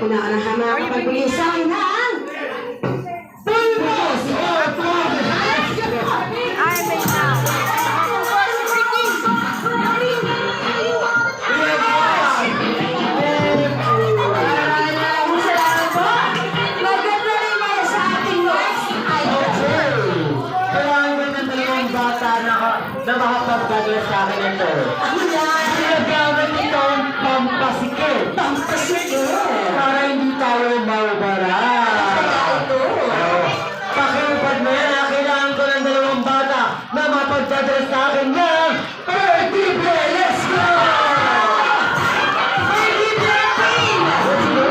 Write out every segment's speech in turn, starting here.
Unaanahan na ako pag-ulisan ng pulbos o pulbos. I may now. Na makapagdadala sa akin ito. Ginagamit itong pampasikip. Para hindi tayo mawabara. Pakipad mo yan, kailangan ko ng dalawang bata na mapagdadala sa akin ng RTP! Let's go! RTP! Let's go!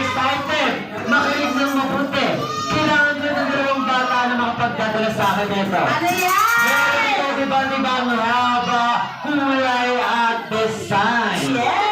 5! Makinig ng mabuti. Kailangan nyo ng dalawang bata na makapagdadala sa akin ito. Ano yan? Meron ito, diba ang haba, kulay at design. Yes!